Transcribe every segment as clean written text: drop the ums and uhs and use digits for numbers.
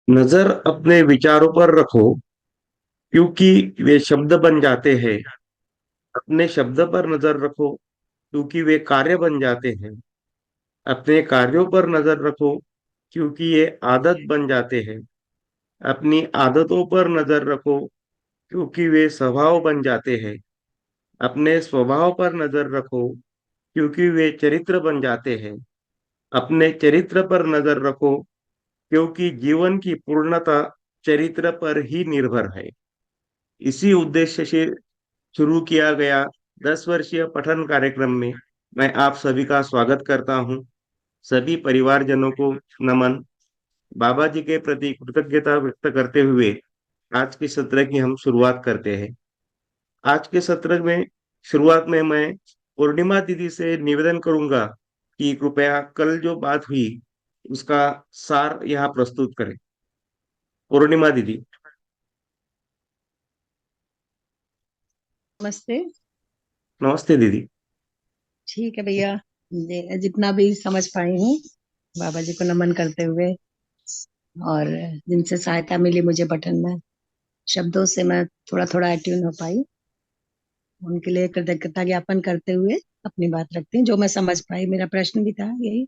नजर अपने विचारों पर रखो, क्योंकि वे शब्द बन जाते हैं। अपने शब्द पर नजर रखो, क्योंकि वे कार्य बन जाते हैं। अपने कार्यों पर नजर रखो, क्योंकि ये आदत बन जाते हैं। अपनी आदतों पर नजर रखो, क्योंकि वे स्वभाव बन जाते हैं। अपने स्वभाव पर नजर रखो, क्योंकि वे चरित्र बन जाते हैं। अपने चरित्र पर नजर रखो, क्योंकि जीवन की पूर्णता चरित्र पर ही निर्भर है। इसी उद्देश्य से शुरू किया गया 10 वर्षीय पठन कार्यक्रम में मैं आप सभी का स्वागत करता हूं। सभी परिवारजनों को नमन। बाबा जी के प्रति कृतज्ञता व्यक्त करते हुए आज के सत्र की हम शुरुआत करते हैं। आज के सत्र में शुरुआत में मैं पूर्णिमा दीदी से निवेदन करूंगा कि कृपया कल जो बात हुई उसका सार यहाँ प्रस्तुत करें। पूर्णिमा दीदी। नमस्ते। नमस्ते दीदी। ठीक है भैया, जितना भी समझ पाई हूँ बाबा जी को नमन करते हुए, और जिनसे सहायता मिली मुझे पठन में, शब्दों से मैं थोड़ा थोड़ा अट्यून हो पाई, उनके लिए कृतज्ञता ज्ञापन करते हुए अपनी बात रखती हूँ जो मैं समझ पाई। मेरा प्रश्न भी था यही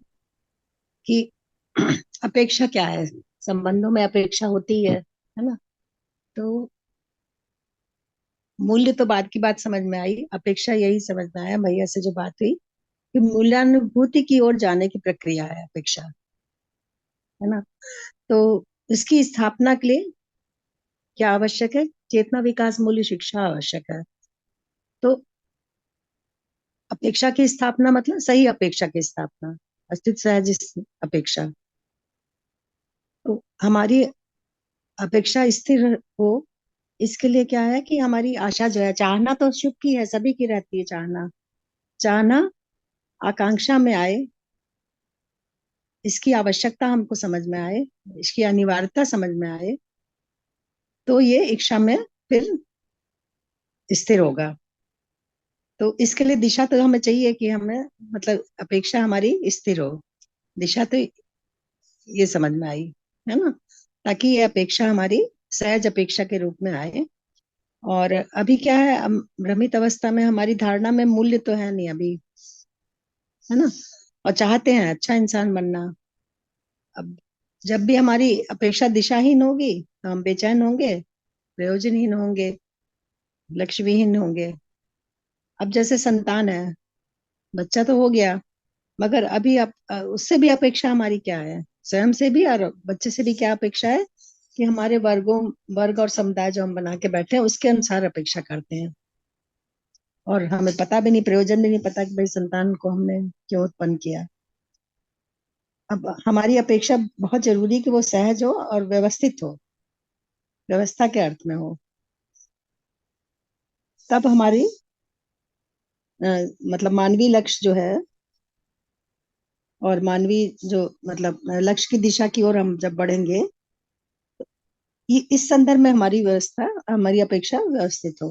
कि अपेक्षा क्या है। संबंधों में अपेक्षा होती है ना। तो मूल्य तो बात की बात समझ में आई, अपेक्षा यही समझ में आया भैया से जो बात हुई कि मूल्यानुभूति की ओर जाने की प्रक्रिया है अपेक्षा, है ना। तो इसकी स्थापना के लिए क्या आवश्यक है? चेतना विकास मूल्य शिक्षा आवश्यक है। तो अपेक्षा की स्थापना मतलब सही अपेक्षा की स्थापना, अस्तित्व सहज अपेक्षा। तो हमारी अपेक्षा स्थिर हो, इसके लिए क्या है कि हमारी आशा जो है, चाहना तो शुभ की है, सभी की रहती है चाहना। चाहना आकांक्षा में आए, इसकी आवश्यकता हमको समझ में आए, इसकी अनिवार्यता समझ में आए, तो ये इच्छा में फिर स्थिर होगा। तो इसके लिए दिशा तो हमें चाहिए कि हमें, मतलब अपेक्षा हमारी स्थिर हो। दिशा तो ये समझ में आई, है ना, ताकि ये अपेक्षा हमारी सहज अपेक्षा के रूप में आए। और अभी क्या है, भ्रमित अवस्था में हमारी धारणा में मूल्य तो है नहीं अभी, है ना, और चाहते हैं अच्छा इंसान बनना। अब जब भी हमारी अपेक्षा दिशाहीन होगी तो हम बेचैन होंगे, प्रयोजनहीन होंगे, लक्ष्यविहीन होंगे। अब जैसे संतान है, बच्चा तो हो गया, मगर अभी उससे भी अपेक्षा हमारी क्या है, स्वयं से भी और बच्चे से भी क्या अपेक्षा है कि हमारे वर्ग और समुदाय जो हम बना के बैठे हैं उसके अनुसार अपेक्षा करते हैं। और हमें पता भी नहीं, प्रयोजन भी नहीं पता कि भाई संतान को हमने क्यों उत्पन्न किया। अब हमारी अपेक्षा बहुत जरूरी कि वो सहज हो और व्यवस्थित हो, व्यवस्था के अर्थ में हो। तब हमारी अ, मतलब मानवीय लक्ष्य जो है, और मानवीय जो मतलब लक्ष्य की दिशा की ओर हम जब बढ़ेंगे, ये इस संदर्भ में हमारी व्यवस्था, हमारी अपेक्षा व्यवस्थित हो।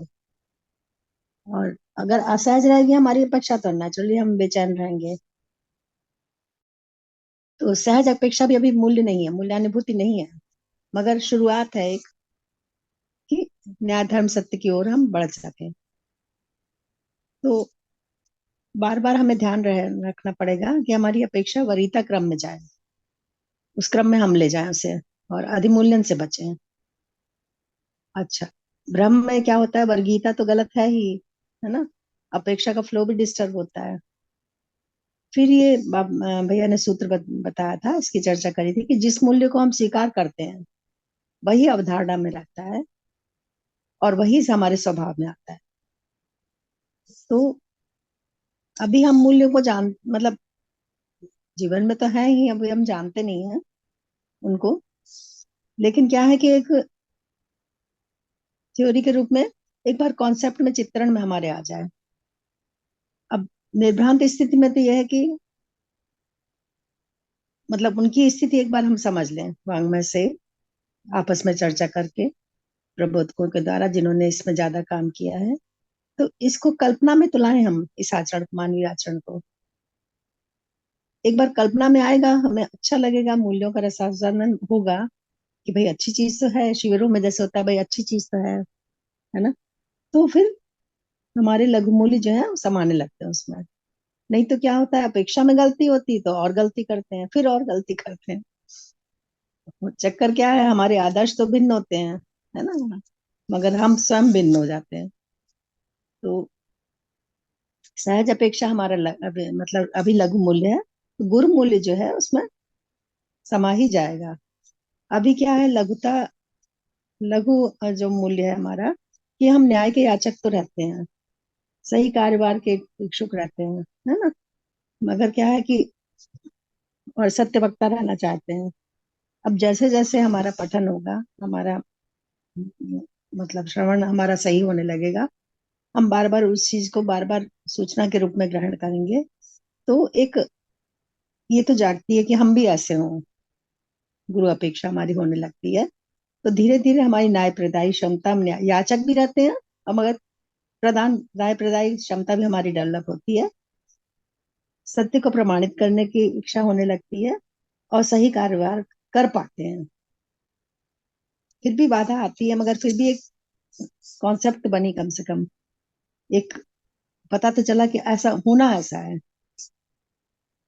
और अगर असहज रहेगी हमारी अपेक्षा तो नेचुरली हम बेचैन रहेंगे। तो सहज अपेक्षा भी अभी मूल्य नहीं है, मूल्यानुभूति नहीं है, मगर शुरुआत है एक, कि न्याय धर्म सत्य की ओर हम बढ़ सकें। तो बार बार हमें रखना पड़ेगा कि हमारी अपेक्षा वरीयता क्रम में जाए, उस क्रम में हम ले जाएं उसे, और अधिमूल्यन से बचें। अच्छा, भ्रम में क्या होता है, वर्गीयता तो गलत है ही, है ना, अपेक्षा का फ्लो भी डिस्टर्ब होता है। फिर ये भैया ने सूत्र बताया था, इसकी चर्चा करी थी कि जिस मूल्य को हम स्वीकार करते हैं वही अवधारणा में रहता है और वही से हमारे स्वभाव में आता है। तो अभी हम मूल्यों को जान, मतलब जीवन में तो है ही, अभी हम जानते नहीं हैं उनको, लेकिन क्या है कि एक थ्योरी के रूप में एक बार कॉन्सेप्ट में, चित्रण में हमारे आ जाए। अब निर्भ्रांत स्थिति में तो यह है कि मतलब उनकी स्थिति एक बार हम समझ लें वांग्मय से, आपस में चर्चा करके, प्रबोधकों के द्वारा जिन्होंने इसमें ज्यादा काम किया है। तो इसको कल्पना में तुलाएं हम, इस आचरण, मानवीय आचरण को एक बार कल्पना में आएगा, हमें अच्छा लगेगा, मूल्यों का रसास्वादन होगा। कि भाई अच्छी चीज तो है, शिविरों में जैसे होता है भाई अच्छी चीज तो है ना। तो फिर हमारे लघु मूल्य जो है वो समाने लगते हैं उसमें। नहीं तो क्या होता है, अपेक्षा में गलती होती तो और गलती करते हैं, फिर और गलती करते हैं। वो चक्कर क्या है, हमारे आदर्श तो भिन्न होते हैं, है ना, मगर हम स्वयं भिन्न हो जाते हैं। तो सहज अपेक्षा हमारा मतलब अभी लघु मूल्य है, तो गुरु मूल्य जो है उसमें समा ही जाएगा। अभी क्या है, लघु जो मूल्य है हमारा, कि हम न्याय के याचक तो रहते हैं, सही कार्यभार के इच्छुक रहते हैं, है ना, मगर क्या है कि और सत्य वक्ता रहना चाहते हैं। अब जैसे जैसे हमारा पठन होगा, हमारा मतलब श्रवण हमारा सही होने लगेगा, हम बार बार उस चीज को बार बार सूचना के रूप में ग्रहण करेंगे, तो एक ये तो जागती है कि हम भी ऐसे हों, गुरु अपेक्षा हमारी होने लगती है। तो धीरे धीरे हमारी न्याय प्रदायी क्षमता, हम याचक भी रहते हैं, और मगर प्रदान न्याय प्रदायी क्षमता भी हमारी डेवलप होती है, सत्य को प्रमाणित करने की इच्छा होने लगती है, और सही कार्यवाह कर पाते हैं। फिर भी बाधा आती है, मगर फिर भी एक कॉन्सेप्ट बनी कम से कम, एक पता तो चला कि ऐसा होना ऐसा है,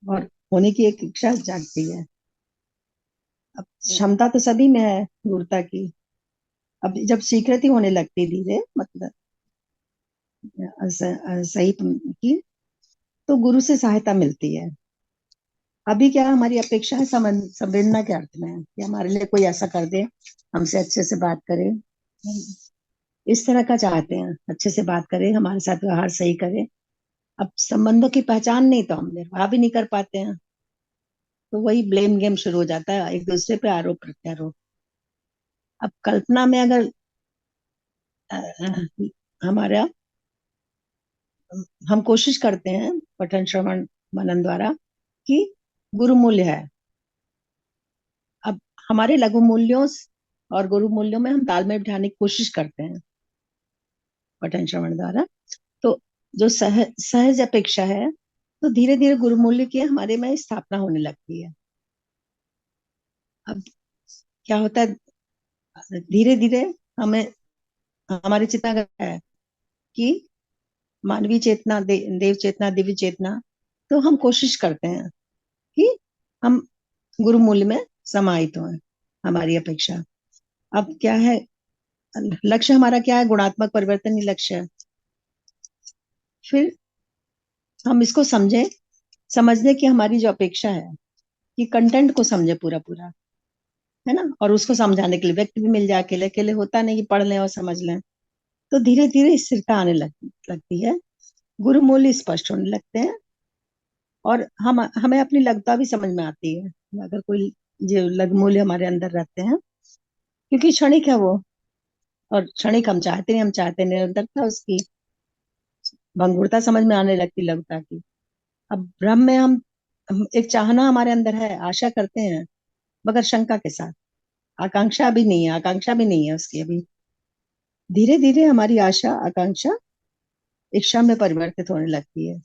और होने की एक इच्छा जागती है। अब क्षमता तो सभी में है गुरुता की। अब जब स्वीकृति होने लगती है धीरे, मतलब सही की, तो गुरु से सहायता मिलती है। अभी क्या हमारी अपेक्षा है, संवेदना के अर्थ में है कि हमारे लिए कोई ऐसा कर दे, हमसे अच्छे से बात करे, इस तरह का चाहते हैं, अच्छे से बात करे, हमारे साथ व्यवहार सही करे। अब संबंधों की पहचान नहीं तो हम निर्वाह भी नहीं कर पाते हैं, तो वही ब्लेम गेम शुरू हो जाता है, एक दूसरे पे आरोप प्रत्यारोप। अब कल्पना में अगर हमारा हम कोशिश करते हैं पठन श्रवण मनन द्वारा कि गुरु मूल्य है। अब हमारे लघु मूल्यों और गुरु मूल्यों में हम तालमेल बिठाने की कोशिश करते हैं पठन श्रवण द्वारा। तो जो सहज अपेक्षा है, तो धीरे धीरे गुरु मूल्य की हमारे में स्थापना होने लगती है। अब क्या होता है, धीरे धीरे हमें हमारे चिंतन है कि मानवीय चेतना, देव चेतना, दिव्य चेतना, तो हम कोशिश करते हैं कि हम गुरु मूल्य में समाहित हों, हमारी अपेक्षा। अब क्या है, लक्ष्य हमारा क्या है, गुणात्मक परिवर्तन ही लक्ष्य है। फिर हम इसको समझें, समझने की हमारी जो अपेक्षा है कि कंटेंट को समझे पूरा पूरा, है ना, और उसको समझाने के लिए व्यक्ति भी मिल जाए, अकेले अकेले होता नहीं कि पढ़ लें और समझ लें। तो धीरे धीरे स्थिरता आने लगती है, गुरु मूल्य स्पष्ट होने लगते हैं, और हम हमें अपनी लघुता भी समझ में आती है, अगर कोई जो लघु मूल्य हमारे अंदर रहते हैं, क्योंकि क्षणिक है वो, और क्षणिक हम चाहते नहीं, हम चाहते निरंतरता उसकी, भंगुरता समझ में आने लगती लघुता की। अब ब्रह्म में हम एक चाहना हमारे अंदर है, आशा करते हैं, मगर शंका के साथ, आकांक्षा भी नहीं है, आकांक्षा भी नहीं है उसकी अभी। धीरे धीरे हमारी आशा आकांक्षा इच्छा में परिवर्तित होने लगती है,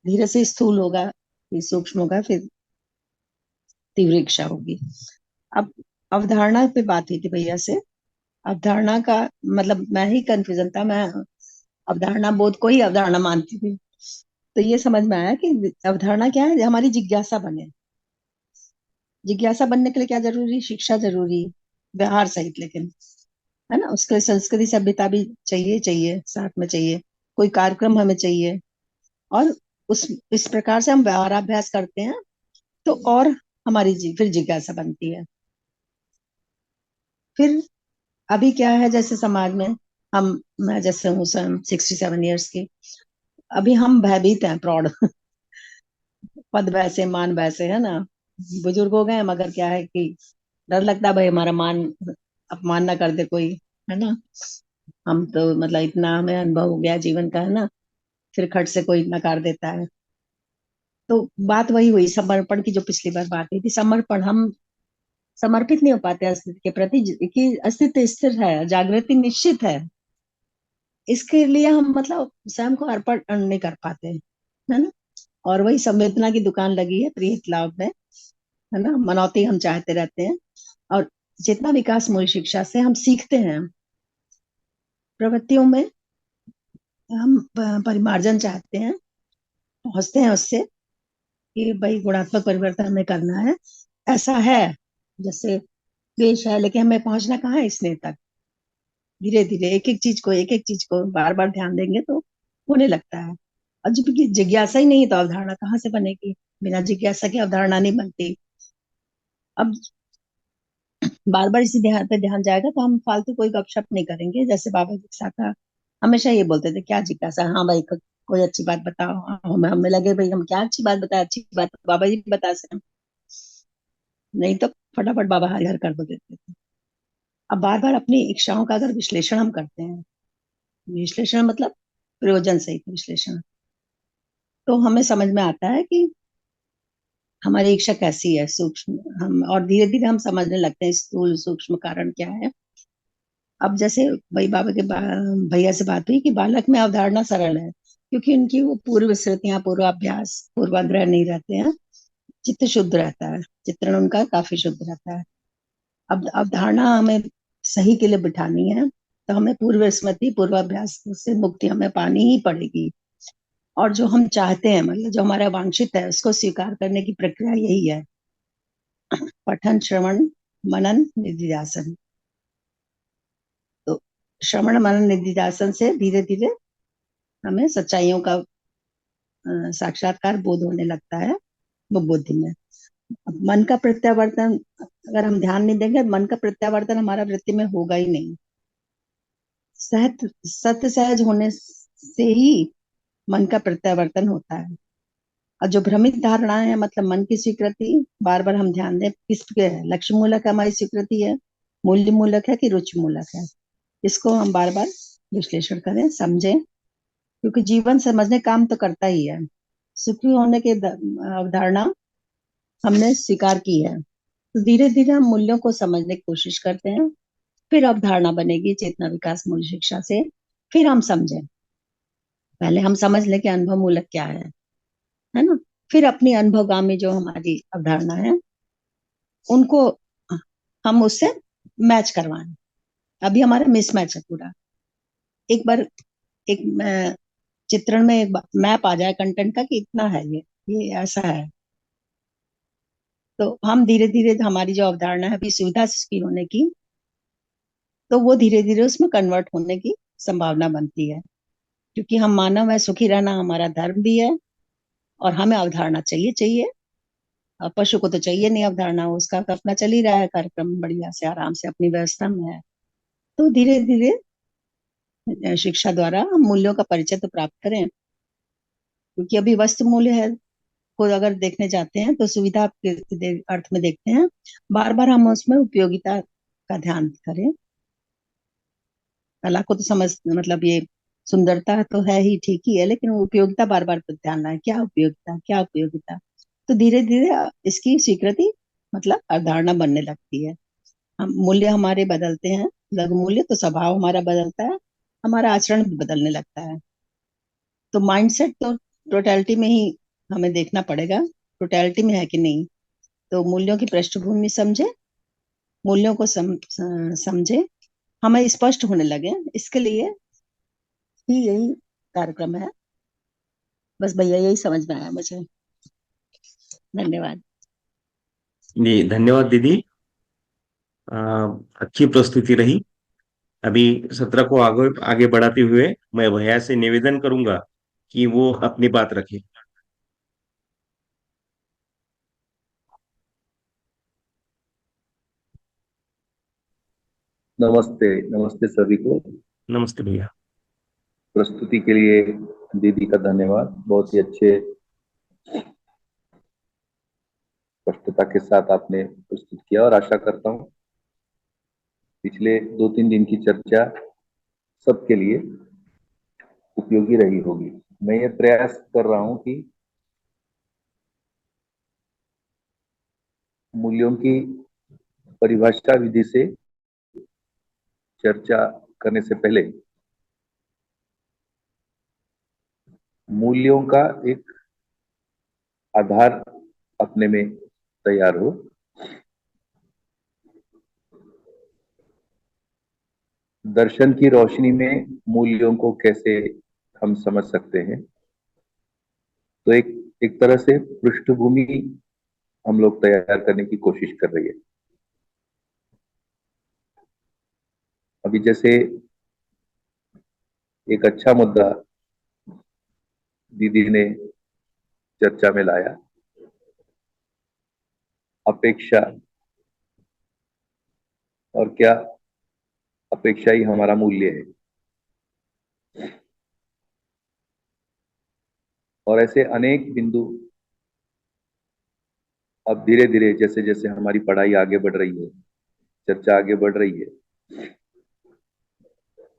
धीरे से स्थूल होगा, फिर सूक्ष्म होगा, फिर तीव्र इच्छा होगी। अब अवधारणा पे बात हुई थी भैया से, अवधारणा का मतलब मैं ही कंफ्यूजन था, मैं अवधारणा बोध को ही अवधारणा मानती थी। तो ये समझ में आया कि अवधारणा क्या है, हमारी जिज्ञासा बने। जिज्ञासा बनने के लिए क्या जरूरी, शिक्षा जरूरी, व्यवहार सहित, लेकिन है ना, उसके लिए संस्कृति सभ्यता भी चाहिए, चाहिए साथ में चाहिए, कोई कार्यक्रम हमें चाहिए, और उस इस प्रकार से हम व्यवहाराभ्यास करते हैं, तो और हमारी फिर जिज्ञासा बनती है। फिर अभी क्या है, जैसे समाज में हम, मैं जैसे हूँ 67 ईयर्स की, अभी हम भयभीत हैं, प्रौढ़, पद वैसे मान वैसे, है ना, बुजुर्ग हो गए हैं, मगर क्या है कि डर लगता है भाई हमारा मान अपमान ना कर दे कोई, है ना, हम तो मतलब इतना हमें अनुभव हो गया जीवन का, है ना, फिर खट से कोई नकार देता है। तो बात वही हुई समर्पण की, जो पिछली बार बात हुई थी, समर्पण, हम समर्पित नहीं हो पाते अस्तित्व के प्रति, कि अस्तित्व स्थिर है, जागृति निश्चित है, इसके लिए हम मतलब स्वयं को अर्पण नहीं कर पाते, है ना। और वही संवेदना की दुकान लगी है प्रिय लाभ में, है ना, मनौती हम चाहते रहते हैं। और चेतना विकास मूल शिक्षा से हम सीखते हैं, प्रवृत्तियों में हम परिमार्जन चाहते हैं, पहुंचते हैं उससे कि भाई गुणात्मक परिवर्तन हमें करना है। ऐसा है जैसे देश है, लेकिन हमें पहुंचना कहाँ है इसने तक। धीरे धीरे एक एक चीज को बार बार ध्यान देंगे तो होने लगता है। और जब की जिज्ञासा ही नहीं है तो अवधारणा कहाँ से बनेगी। बिना जिज्ञासा की अवधारणा नहीं बनती। अब बार बार इसी ध्यान पे ध्यान जाएगा तो हम फालतू कोई गपशप नहीं करेंगे। जैसे बाबा जी के साथ था, हमेशा ये बोलते थे क्या जिज्ञासा, हाँ भाई कोई अच्छी बात बताओ। हमें हमें लगे भाई हम क्या अच्छी बात बताए, अच्छी बात तो बाबा जी बता सकें, नहीं तो फटाफट बाबा हर घर कर देते थे। अब बार बार अपनी इच्छाओं का अगर विश्लेषण हम करते हैं, विश्लेषण मतलब प्रयोजन सहित विश्लेषण, तो हमें समझ में आता है कि हमारी इच्छा कैसी है, सूक्ष्म हम, और धीरे धीरे हम समझने लगते हैं स्थूल सूक्ष्म कारण क्या है। अब जैसे वही बाबा के भैया से बात हुई कि बालक में अवधारणा सरल है, क्योंकि उनकी वो पूर्व स्मृतियां, पूर्वाभ्यास, पूर्वाग्रह नहीं रहते हैं। चित्त शुद्ध रहता है, चित्रण उनका काफी शुद्ध रहता है। अब अवधारणा हमें सही के लिए बिठानी है तो हमें पूर्व स्मृति, पूर्वाभ्यास से मुक्ति हमें पानी ही पड़ेगी। और जो हम चाहते हैं, मतलब जो हमारा वांछित है, उसको स्वीकार करने की प्रक्रिया यही है, पठन, श्रवण, मनन, निधिध्यासन। तो श्रवण मनन निधिध्यासन से धीरे धीरे हमें सच्चाइयों का साक्षात्कार बोध होने लगता है वो बुद्धि में। अब मन का प्रत्यावर्तन, अगर हम ध्यान नहीं देंगे, मन का प्रत्यावर्तन हमारा वृत्ति में होगा ही नहीं। सहज, सत्य सहज होने से ही मन का प्रत्यावर्तन होता है। और जो भ्रमित धारणाएं है, मतलब मन की स्वीकृति, बार बार हम ध्यान दें किसके है, लक्ष्य मूलक हमारी स्वीकृति है, मूल्य मूलक है कि रुचि मूलक है। इसको हम बार बार विश्लेषण करें, समझें, क्योंकि जीवन समझने काम तो करता ही है। सुखी होने की अवधारणा हमने स्वीकार की है, तो धीरे धीरे हम मूल्यों को समझने की कोशिश करते हैं। फिर अवधारणा बनेगी चेतना विकास मूल शिक्षा से। फिर हम समझें, पहले हम समझ लें कि अनुभव मूलक क्या है ना। फिर अपनी अनुभवगामी जो हमारी अवधारणा है, उनको हम उससे मैच करवाएं। अभी हमारा मिसमैच है पूरा। एक बार एक चित्रण में एक मैप आ जाए कंटेंट का कि इतना है, ये ऐसा है, तो हम धीरे धीरे हमारी जो अवधारणा है अभी सुविधा की होने की, तो वो धीरे धीरे उसमें कन्वर्ट होने की संभावना बनती है। क्योंकि हम मानव है, सुखी रहना हमारा धर्म भी है, और हमें अवधारणा चाहिए चाहिए। पशु को तो चाहिए नहीं अवधारणा, उसका तो अपना चल ही रहा है कार्यक्रम, बढ़िया से आराम से अपनी व्यवस्था में है। तो धीरे धीरे शिक्षा द्वारा हम मूल्यों का परिचय तो प्राप्त करें। क्योंकि अभी वस्तु मूल्य है को अगर देखने जाते हैं तो सुविधा के अर्थ में देखते हैं। बार बार हम उसमें उपयोगिता का ध्यान करें। कला को तो समझ, मतलब ये सुंदरता तो है ही, ठीक ही है, लेकिन वो उपयोगिता बार बार पर ध्यान है, क्या उपयोगिता, क्या उपयोगिता। तो धीरे धीरे इसकी स्वीकृति, मतलब अवधारणा बनने लगती है। हम मूल्य हमारे बदलते हैं, लघु मूल्य, तो स्वभाव हमारा बदलता है, हमारा आचरण भी बदलने लगता है। तो माइंडसेट तो टोटलिटी में ही हमें देखना पड़ेगा, टोटलिटी में है कि नहीं। तो मूल्यों की पृष्ठभूमि समझे, मूल्यों को समझे, हमें स्पष्ट होने लगे, इसके लिए ही यही कार्यक्रम है। बस भैया यही समझ में आया मुझे। धन्यवाद। जी धन्यवाद दीदी। अ, अच्छी प्रस्तुति रही। अभी सत्र को आगे आगे बढ़ाते हुए मैं भैया से निवेदन करूंगा कि वो अपनी बात रखे। नमस्ते। नमस्ते सभी को। नमस्ते भैया। प्रस्तुति के लिए दीदी का धन्यवाद। बहुत ही अच्छे स्पष्टता के साथ आपने प्रस्तुत किया, और आशा करता हूँ पिछले 2-3 दिन की चर्चा सबके लिए उपयोगी रही होगी। मैं ये प्रयास कर रहा हूँ कि मूल्यों की परिभाषा विधि से चर्चा करने से पहले मूल्यों का एक आधार अपने में तैयार हो। दर्शन की रोशनी में मूल्यों को कैसे हम समझ सकते हैं, तो एक एक तरह से पृष्ठभूमि हम लोग तैयार करने की कोशिश कर रही है। अभी जैसे एक अच्छा मुद्दा दीदी ने चर्चा में लाया, अपेक्षा, और क्या अपेक्षा ही हमारा मूल्य है। और ऐसे अनेक बिंदु अब धीरे धीरे जैसे जैसे हमारी पढ़ाई आगे बढ़ रही है, चर्चा आगे बढ़ रही है,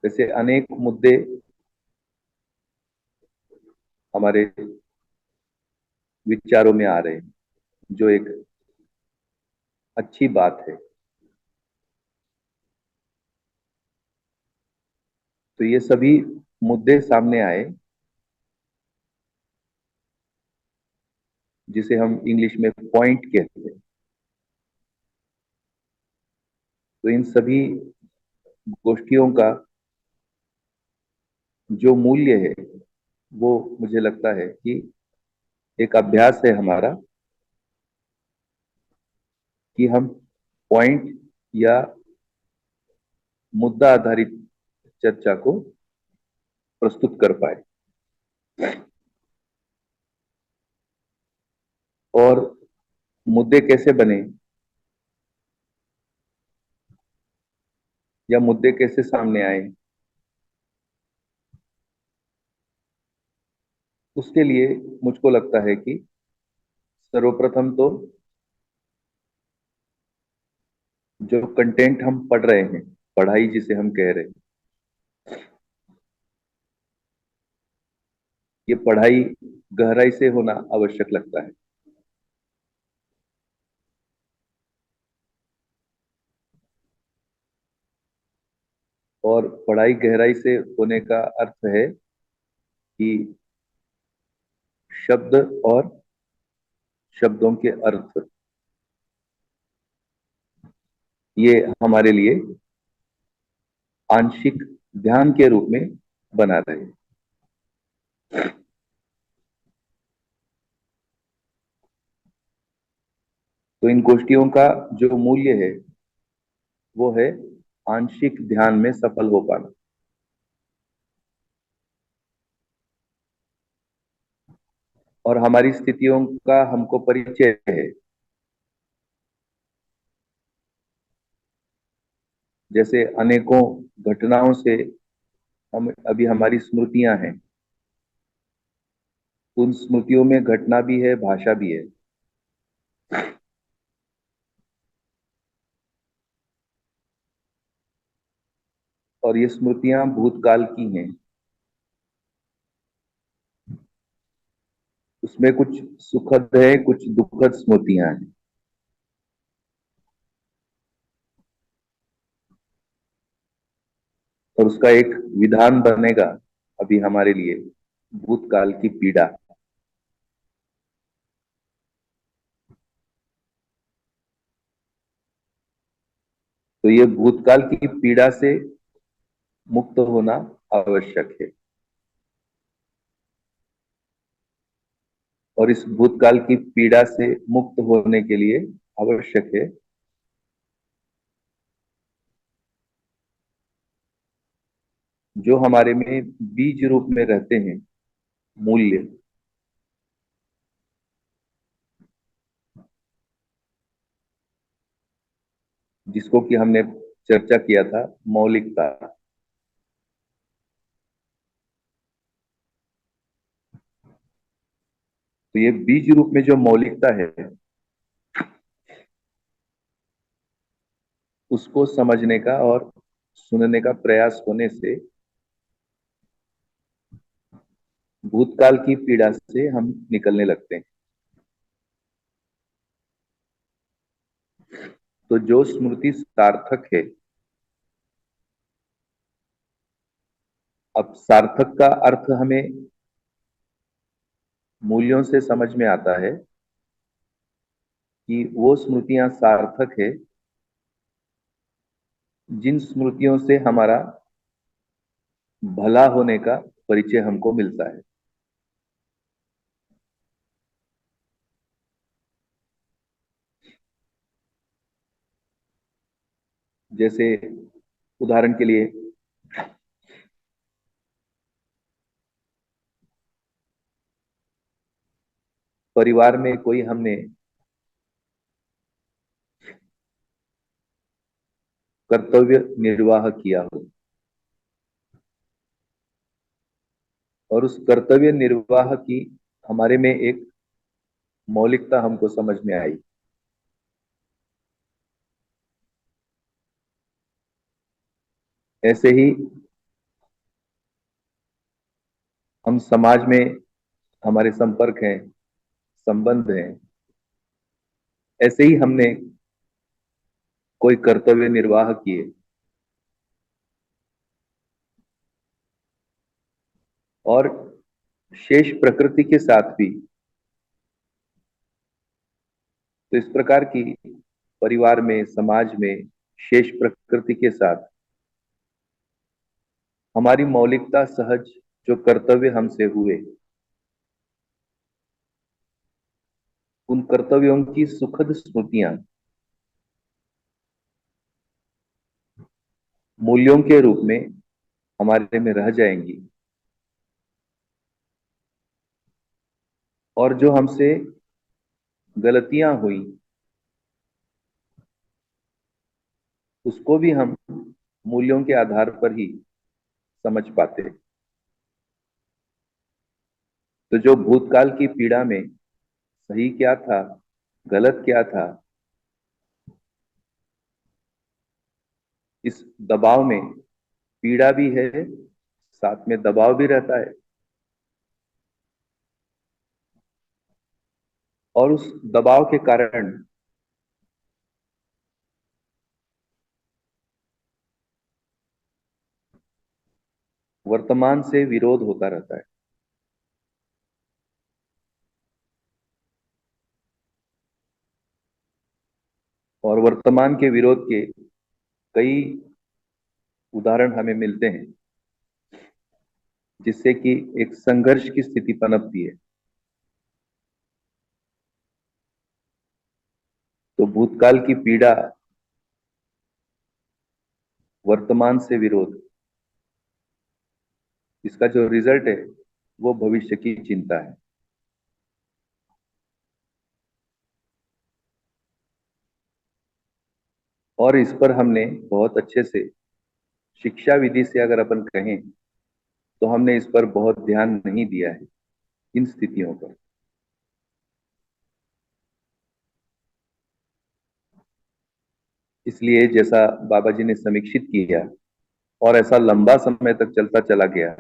वैसे अनेक मुद्दे हमारे विचारों में आ रहे हैं, जो एक अच्छी बात है। तो ये सभी मुद्दे सामने आए, जिसे हम इंग्लिश में पॉइंट कहते हैं। तो इन सभी गोष्ठियों का जो मूल्य है, वो मुझे लगता है कि एक अभ्यास है हमारा, कि हम पॉइंट या मुद्दा आधारित चर्चा को प्रस्तुत कर पाए। और मुद्दे कैसे बने या मुद्दे कैसे सामने आए, उसके लिए मुझको लगता है कि सर्वप्रथम तो जो कंटेंट हम पढ़ रहे हैं, पढ़ाई जिसे हम कह रहे हैं, ये पढ़ाई गहराई से होना आवश्यक लगता है। और पढ़ाई गहराई से होने का अर्थ है कि शब्द और शब्दों के अर्थ, ये हमारे लिए आंशिक ध्यान के रूप में बना रहे। तो इन गोष्ठियों का जो मूल्य है, वो है आंशिक ध्यान में सफल हो पाना। और हमारी स्थितियों का हमको परिचय है। जैसे अनेकों घटनाओं से हम अभी हमारी स्मृतियां हैं, उन स्मृतियों में घटना भी है, भाषा भी है। और ये स्मृतियां भूतकाल की हैं। उसमें कुछ सुखद है, कुछ दुखद स्मृतियां हैं। और उसका एक विधान बनेगा अभी हमारे लिए, भूतकाल की पीड़ा। तो ये भूतकाल की पीड़ा से मुक्त होना आवश्यक है। और इस भूतकाल की पीड़ा से मुक्त होने के लिए आवश्यक है जो हमारे में बीज रूप में रहते हैं, मूल्य, जिसको कि हमने चर्चा किया था, मौलिकता। तो ये बीज रूप में जो मौलिकता है, उसको समझने का और सुनने का प्रयास होने से भूतकाल की पीड़ा से हम निकलने लगते हैं। तो जो स्मृति सार्थक है, अब सार्थक का अर्थ हमें मूल्यों से समझ में आता है कि वो स्मृतियां सार्थक है जिन स्मृतियों से हमारा भला होने का परिचय हमको मिलता है। जैसे उदाहरण के लिए परिवार में कोई हमने कर्तव्य निर्वाह किया हो और उस कर्तव्य निर्वाह की हमारे में एक मौलिकता हमको समझ में आई। ऐसे ही हम समाज में हमारे संपर्क हैं, संबंध हैं, ऐसे ही हमने कोई कर्तव्य निर्वाह किए और शेष प्रकृति के साथ भी। तो इस प्रकार की परिवार में, समाज में शेष प्रकृति के साथ हमारी मौलिकता सहज जो कर्तव्य हमसे हुए, उन कर्तव्यों की सुखद स्मृतियां मूल्यों के रूप में हमारे में रह जाएंगी और जो हमसे गलतियां हुई उसको भी हम मूल्यों के आधार पर ही समझ पाते। तो जो भूतकाल की पीड़ा में सही क्या था, गलत क्या था, इस दबाव में पीड़ा भी है, साथ में दबाव भी रहता है और उस दबाव के कारण वर्तमान से विरोध होता रहता है। और वर्तमान के विरोध के कई उदाहरण हमें मिलते हैं जिससे कि एक संघर्ष की स्थिति पनपती है। तो भूतकाल की पीड़ा, वर्तमान से विरोध, इसका जो रिजल्ट है वो भविष्य की चिंता है। और इस पर हमने बहुत अच्छे से शिक्षा विधि से अगर अपन कहें तो हमने इस पर बहुत ध्यान नहीं दिया है, इन स्थितियों पर। इसलिए जैसा बाबा जी ने समीक्षित किया और ऐसा लंबा समय तक चलता चला गया,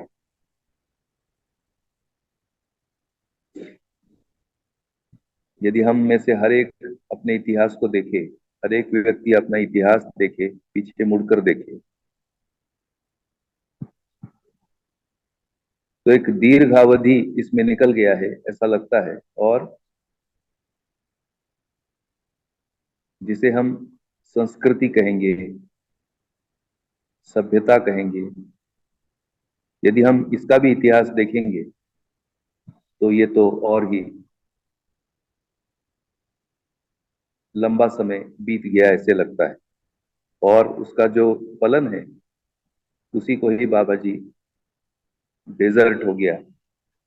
यदि हम में से हर एक अपने इतिहास को देखे, हर एक व्यक्ति अपना इतिहास देखे, पीछे मुड़कर देखे, तो एक दीर्घावधि इसमें निकल गया है ऐसा लगता है। और जिसे हम संस्कृति कहेंगे, सभ्यता कहेंगे, यदि हम इसका भी इतिहास देखेंगे तो ये तो और ही लंबा समय बीत गया ऐसे लगता है। और उसका जो फलन है उसी को ही बाबा जी डेजर्ट हो गया,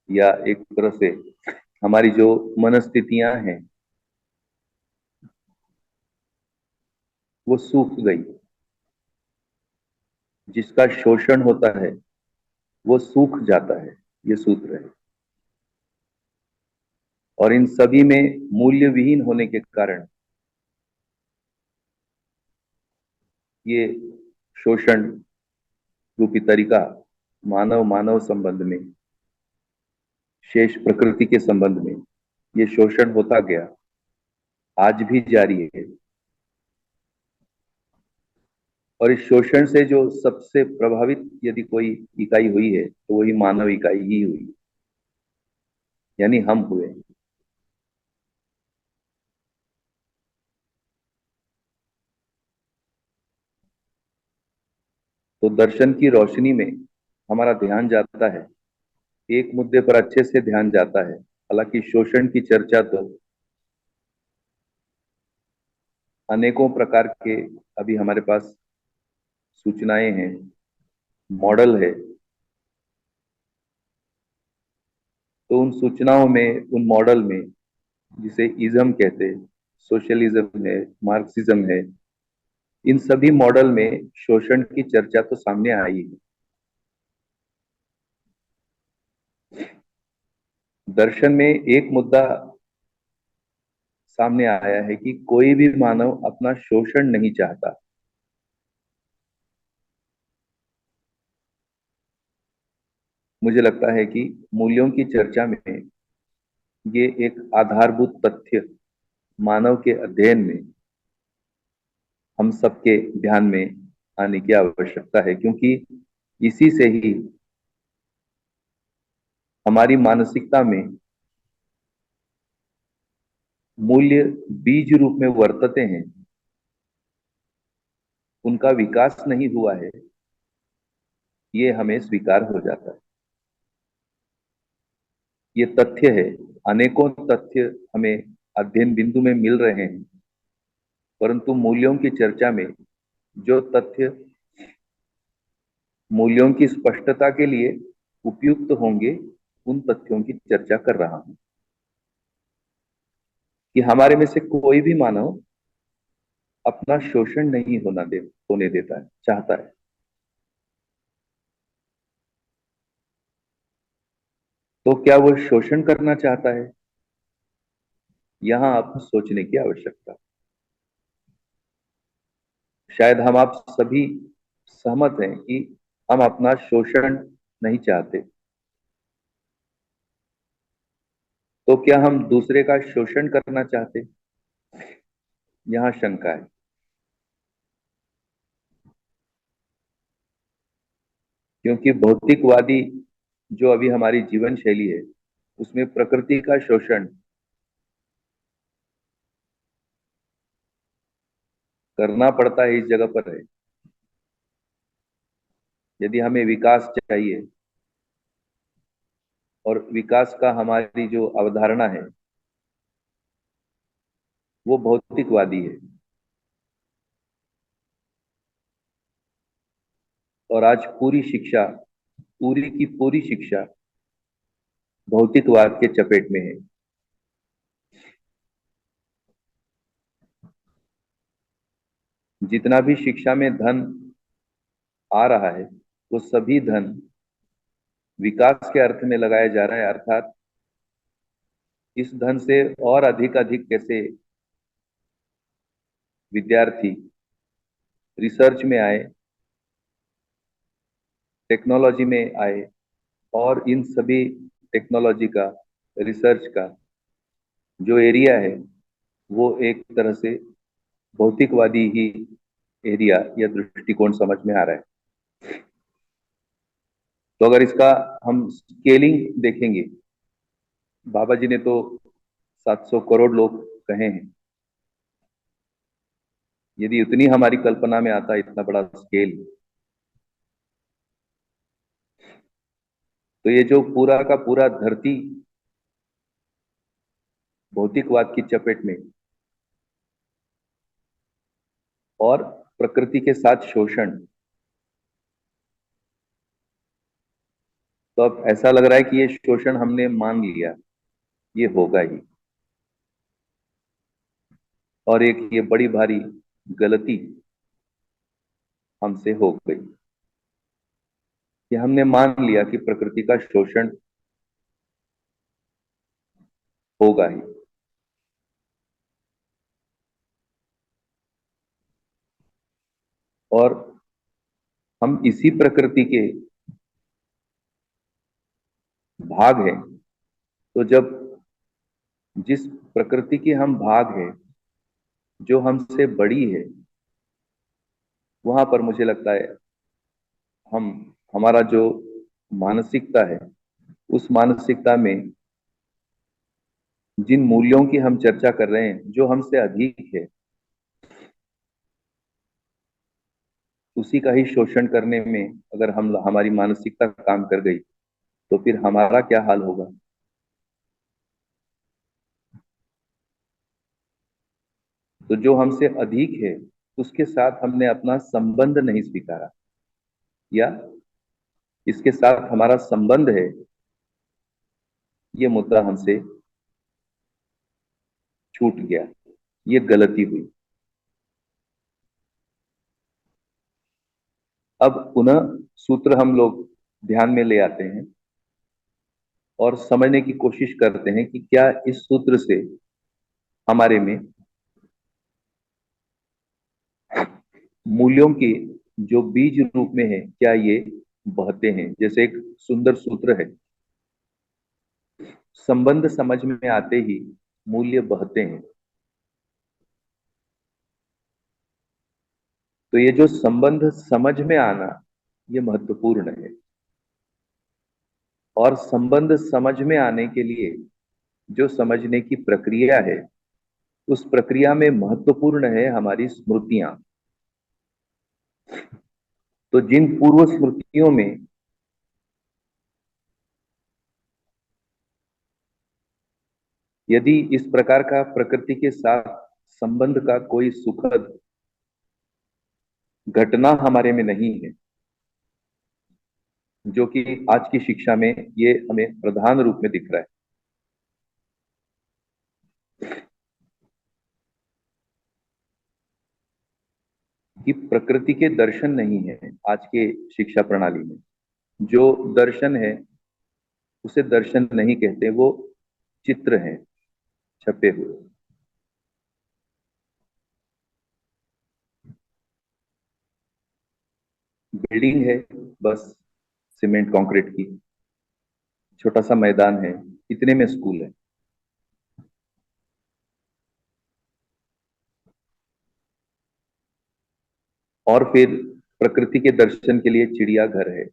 या एक तरह से हमारी जो मनस्थितियां हैं वो सूख गई। जिसका शोषण होता है वो सूख जाता है, ये सूत्र है। और इन सभी में मूल्य विहीन होने के कारण ये शोषण रूपी तरीका मानव मानव संबंध में, शेष प्रकृति के संबंध में ये शोषण होता गया, आज भी जारी है। और इस शोषण से जो सबसे प्रभावित यदि कोई इकाई हुई है तो वही मानव इकाई ही हुई, यानी हम हुए। तो दर्शन की रोशनी में हमारा ध्यान जाता है, एक मुद्दे पर अच्छे से ध्यान जाता है। हालांकि शोषण की चर्चा तो अनेकों प्रकार के अभी हमारे पास सूचनाएं हैं, मॉडल है। तो उन सूचनाओं में, उन मॉडल में, जिसे इज्म कहते हैं, सोशलिज्म है, मार्क्सिज्म है, इन सभी मॉडल में शोषण की चर्चा तो सामने आई है। दर्शन में एक मुद्दा सामने आया है कि कोई भी मानव अपना शोषण नहीं चाहता। मुझे लगता है कि मूल्यों की चर्चा में ये एक आधारभूत तथ्य मानव के अध्ययन में हम सबके ध्यान में आने की आवश्यकता है, क्योंकि इसी से ही हमारी मानसिकता में मूल्य बीज रूप में वर्तते हैं, उनका विकास नहीं हुआ है, ये हमें स्वीकार हो जाता है। ये तथ्य है। अनेकों तथ्य हमें अध्ययन बिंदु में मिल रहे हैं, परंतु मूल्यों की चर्चा में जो तथ्य मूल्यों की स्पष्टता के लिए उपयुक्त होंगे, उन तथ्यों की चर्चा कर रहा हूं कि हमारे में से कोई भी मानव अपना शोषण नहीं होने देता है, चाहता है। तो क्या वो शोषण करना चाहता है? यहां आपको सोचने की आवश्यकता है। शायद हम आप सभी सहमत हैं कि हम अपना शोषण नहीं चाहते। तो क्या हम दूसरे का शोषण करना चाहते? यहां शंका है। क्योंकि भौतिकवादी जो अभी हमारी जीवन शैली है, उसमें प्रकृति का शोषण करना पड़ता है, इस जगह पर है। यदि हमें विकास चाहिए, और विकास का हमारी जो अवधारणा है वो भौतिकवादी है, और आज पूरी शिक्षा, पूरी की पूरी शिक्षा भौतिकवाद के चपेट में है। जितना भी शिक्षा में धन आ रहा है, वो सभी धन विकास के अर्थ में लगाया जा रहा है। अर्थात इस धन से और अधिक अधिक कैसे विद्यार्थी रिसर्च में आए, टेक्नोलॉजी में आए, और इन सभी टेक्नोलॉजी का, रिसर्च का जो एरिया है वो एक तरह से भौतिकवादी ही एरिया या दृष्टिकोण समझ में आ रहा है। तो अगर इसका हम स्केलिंग देखेंगे, बाबा जी ने तो 700 करोड़ लोग कहे हैं। यदि उतनी हमारी कल्पना में आता इतना बड़ा स्केल, तो ये जो पूरा का पूरा धरती भौतिकवाद की चपेट में और प्रकृति के साथ शोषण, तो अब ऐसा लग रहा है कि ये शोषण हमने मान लिया, ये होगा ही। और एक ये बड़ी भारी गलती हमसे हो गई कि हमने मान लिया कि प्रकृति का शोषण होगा ही। और हम इसी प्रकृति के भाग हैं। तो जब जिस प्रकृति के हम भाग हैं, जो हमसे बड़ी है, वहां पर मुझे लगता है हम, हमारा जो मानसिकता है, उस मानसिकता में जिन मूल्यों की हम चर्चा कर रहे हैं, जो हमसे अधिक है, उसी का ही शोषण करने में अगर हम हमारी मानसिकता काम कर गई तो फिर हमारा क्या हाल होगा। तो जो हमसे अधिक है उसके साथ हमने अपना संबंध नहीं स्वीकारा, या इसके साथ हमारा संबंध है, ये मुद्दा हमसे छूट गया, ये गलती हुई। अब पुनः सूत्र हम लोग ध्यान में ले आते हैं और समझने की कोशिश करते हैं कि क्या इस सूत्र से हमारे में मूल्यों के जो बीज रूप में है क्या ये बहते हैं। जैसे एक सुंदर सूत्र है, संबंध समझ में आते ही मूल्य बहते हैं। तो ये जो संबंध समझ में आना, ये महत्वपूर्ण है। और संबंध समझ में आने के लिए जो समझने की प्रक्रिया है, उस प्रक्रिया में महत्वपूर्ण है हमारी स्मृतियां। तो जिन पूर्व स्मृतियों में यदि इस प्रकार का प्रकृति के साथ संबंध का कोई सुखद घटना हमारे में नहीं है, जो कि आज की शिक्षा में ये हमें प्रधान रूप में दिख रहा है कि प्रकृति के दर्शन नहीं है। आज के शिक्षा प्रणाली में जो दर्शन है उसे दर्शन नहीं कहते, वो चित्र हैं छपे हुए। बिल्डिंग है बस सीमेंट कंक्रीट की, छोटा सा मैदान है, इतने में स्कूल है। और फिर प्रकृति के दर्शन के लिए चिड़ियाघर है।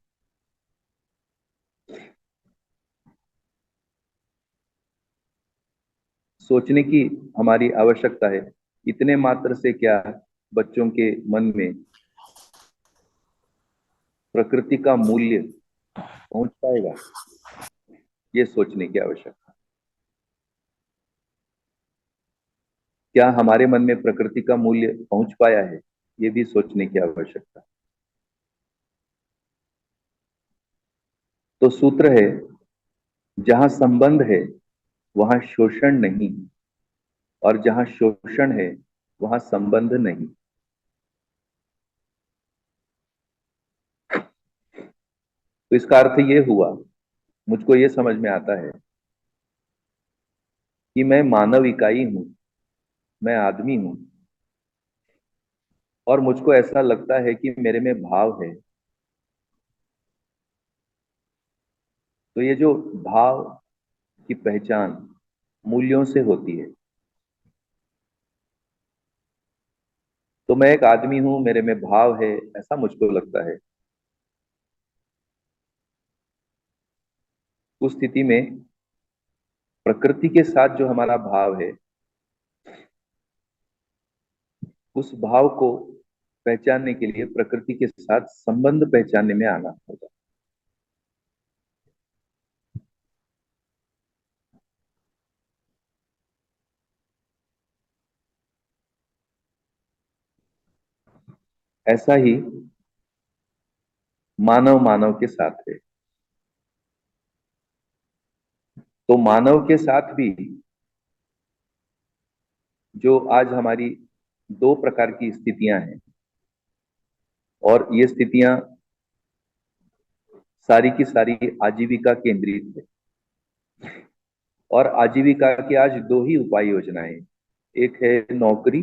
सोचने की हमारी आवश्यकता है, इतने मात्र से क्या बच्चों के मन में प्रकृति का मूल्य पहुंच पाएगा, ये सोचने की आवश्यकता। क्या हमारे मन में प्रकृति का मूल्य पहुंच पाया है, ये भी सोचने की आवश्यकता। तो सूत्र है, जहां संबंध है वहां शोषण नहीं, और जहां शोषण है वहां संबंध नहीं। तो इसका अर्थ ये हुआ, मुझको ये समझ में आता है कि मैं मानव इकाई हूं, मैं आदमी हूं, और मुझको ऐसा लगता है कि मेरे में भाव है। तो ये जो भाव की पहचान मूल्यों से होती है। तो मैं एक आदमी हूं, मेरे में भाव है, ऐसा मुझको लगता है। उस स्थिति में प्रकृति के साथ जो हमारा भाव है, उस भाव को पहचानने के लिए प्रकृति के साथ संबंध पहचानने में आना होगा। ऐसा ही मानव मानव के साथ है। तो मानव के साथ भी जो आज हमारी दो प्रकार की स्थितियां हैं, और ये स्थितियां सारी की सारी आजीविका केंद्रित है। और आजीविका की आज दो ही उपाय योजनाएं, एक है नौकरी,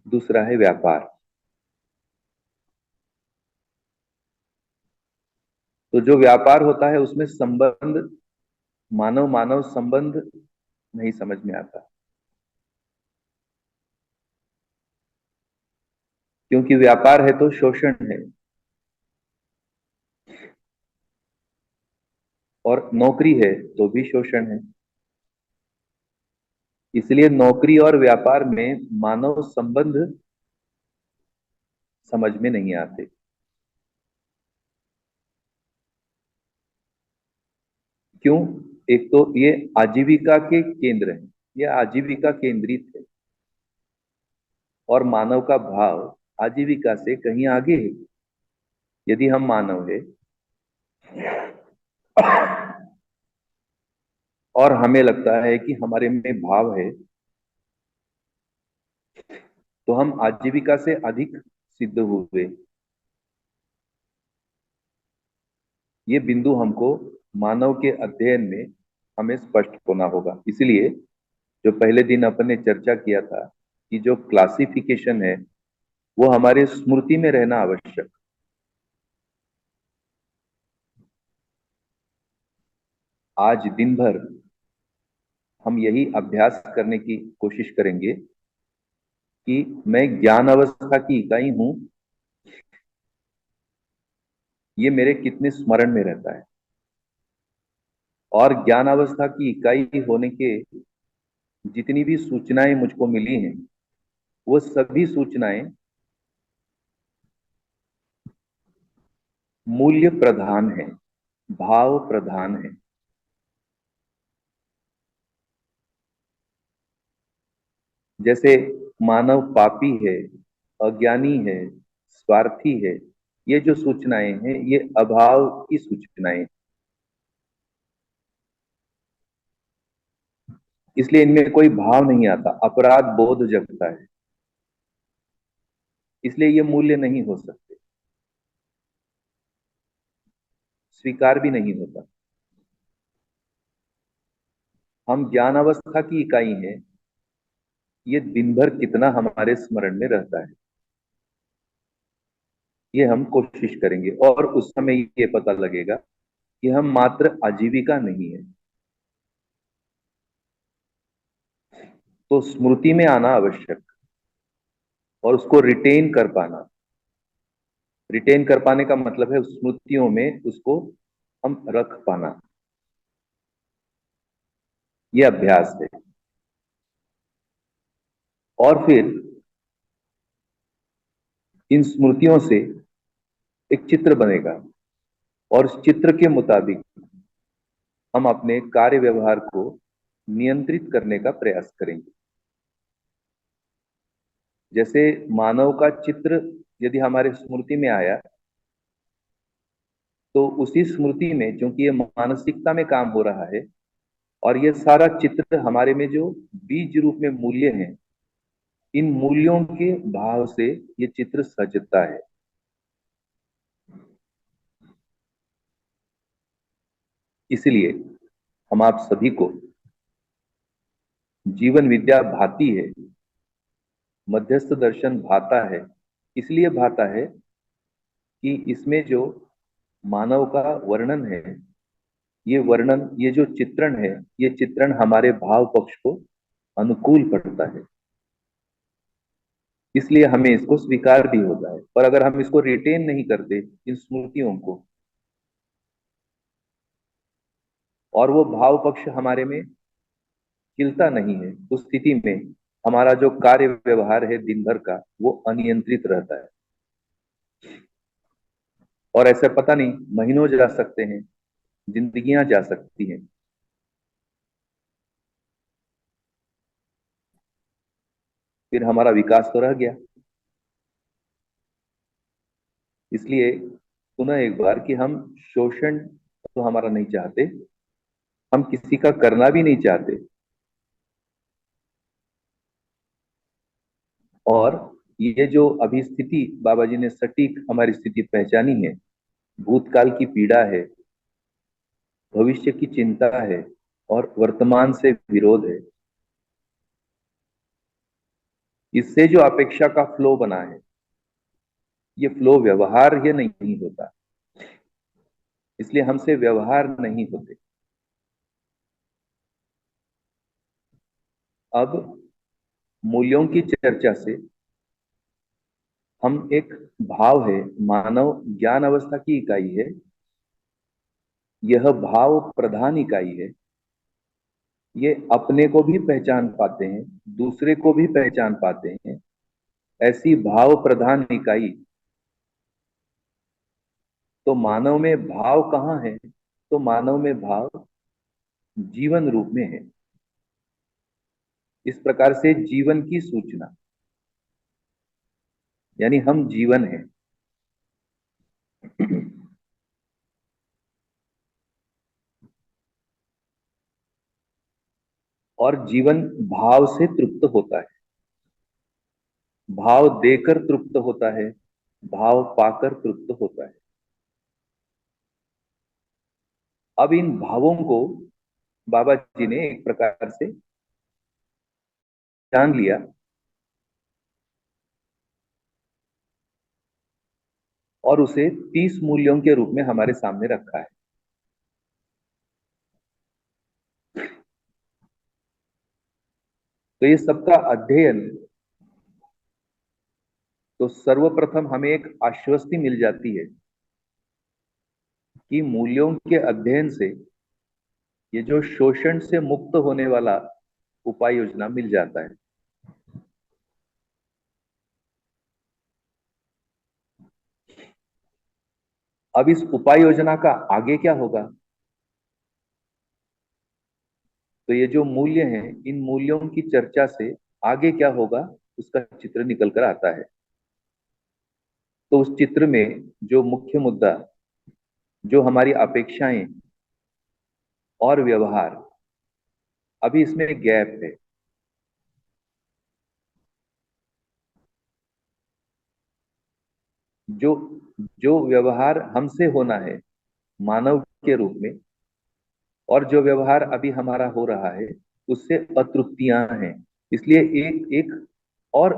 दूसरा है व्यापार। तो जो व्यापार होता है उसमें संबंध, मानव मानव संबंध नहीं समझ में आता, क्योंकि व्यापार है तो शोषण है, और नौकरी है तो भी शोषण है। इसलिए नौकरी और व्यापार में मानव संबंध समझ में नहीं आते। क्यों? एक तो ये आजीविका के केंद्र हैं, ये आजीविका केंद्रित है, और मानव का भाव आजीविका से कहीं आगे है। यदि हम मानव है और हमें लगता है कि हमारे में भाव है, तो हम आजीविका से अधिक सिद्ध हुए। ये बिंदु हमको मानव के अध्ययन में हमें स्पष्ट होना होगा। इसलिए जो पहले दिन अपन ने चर्चा किया था कि जो क्लासिफिकेशन है वो हमारे स्मृति में रहना आवश्यक। आज दिन भर हम यही अभ्यास करने की कोशिश करेंगे कि मैं ज्ञान अवस्था की इकाई हूं, ये मेरे कितने स्मरण में रहता है। और ज्ञान अवस्था की इकाई होने के जितनी भी सूचनाएं मुझको मिली हैं, वो सभी सूचनाएं मूल्य प्रधान है, भाव प्रधान है। जैसे मानव पापी है, अज्ञानी है, स्वार्थी है, ये जो सूचनाएं हैं ये अभाव की सूचनाएं, इसलिए इनमें कोई भाव नहीं आता, अपराध बोध जगता है, इसलिए ये मूल्य नहीं हो सकते, स्वीकार भी नहीं होता। हम ज्ञान अवस्था की इकाई हैं, ये दिन भर कितना हमारे स्मरण में रहता है, ये हम कोशिश करेंगे, और उस समय ये पता लगेगा कि हम मात्र आजीविका नहीं है। तो स्मृति में आना आवश्यक, और उसको रिटेन कर पाना। रिटेन कर पाने का मतलब है स्मृतियों में उसको हम रख पाना, ये अभ्यास है। और फिर इन स्मृतियों से एक चित्र बनेगा, और उस चित्र के मुताबिक हम अपने कार्य व्यवहार को नियंत्रित करने का प्रयास करेंगे। जैसे मानव का चित्र यदि हमारे स्मृति में आया, तो उसी स्मृति में, क्योंकि ये मानसिकता में काम हो रहा है, और ये सारा चित्र हमारे में जो बीज रूप में मूल्य हैं, इन मूल्यों के भाव से ये चित्र सजता है। इसलिए हम आप सभी को जीवन विद्या भाती है, मध्यस्थ दर्शन भाता है। इसलिए भाता है कि इसमें जो मानव का वर्णन है, ये वर्णन, ये जो चित्रण है, ये चित्रण हमारे भाव पक्ष को अनुकूल पड़ता है, इसलिए हमें इसको स्वीकार भी होता है। पर अगर हम इसको रिटेन नहीं करते इन स्मृतियों को, और वो भाव पक्ष हमारे में खिलता नहीं है, उस स्थिति में हमारा जो कार्य व्यवहार है दिन भर का, वो अनियंत्रित रहता है, और ऐसे पता नहीं महीनों जा सकते हैं, जिंदगियां जा सकती हैं, फिर हमारा विकास तो रह गया। इसलिए सुना एक बार कि हम शोषण तो हमारा नहीं चाहते, हम किसी का करना भी नहीं चाहते, और ये जो अभी स्थिति बाबा जी ने सटीक हमारी स्थिति पहचानी है, भूतकाल की पीड़ा है, भविष्य की चिंता है, और वर्तमान से विरोध है, इससे जो अपेक्षा का फ्लो बना है, ये फ्लो व्यवहार ये नहीं होता, इसलिए हमसे व्यवहार नहीं होते। अब मूल्यों की चर्चा से हम एक भाव है, मानव ज्ञान अवस्था की इकाई है, यह भाव प्रधान इकाई है, ये अपने को भी पहचान पाते हैं, दूसरे को भी पहचान पाते हैं। ऐसी भाव प्रधान इकाई तो मानव में भाव कहाँ है? तो मानव में भाव जीवन रूप में है। इस प्रकार से जीवन की सूचना, यानी हम जीवन हैं। और जीवन भाव से तृप्त होता है, भाव देकर तृप्त होता है, भाव पाकर तृप्त होता है। अब इन भावों को बाबा जी ने एक प्रकार से जान लिया और उसे 30 मूल्यों के रूप में हमारे सामने रखा है। तो ये सबका अध्ययन, तो सर्वप्रथम हमें एक आश्वस्ति मिल जाती है कि मूल्यों के अध्ययन से ये जो शोषण से मुक्त होने वाला उपाय योजना मिल जाता है। अब इस उपाय योजना का आगे क्या होगा? तो ये जो मूल्य हैं, इन मूल्यों की चर्चा से आगे क्या होगा उसका चित्र निकल कर आता है। तो उस चित्र में जो मुख्य मुद्दा, जो हमारी अपेक्षाएं और व्यवहार, अभी इसमें गैप है। जो जो व्यवहार हमसे होना है मानव के रूप में, और जो व्यवहार अभी हमारा हो रहा है उससे अतृप्तियां हैं। इसलिए एक एक और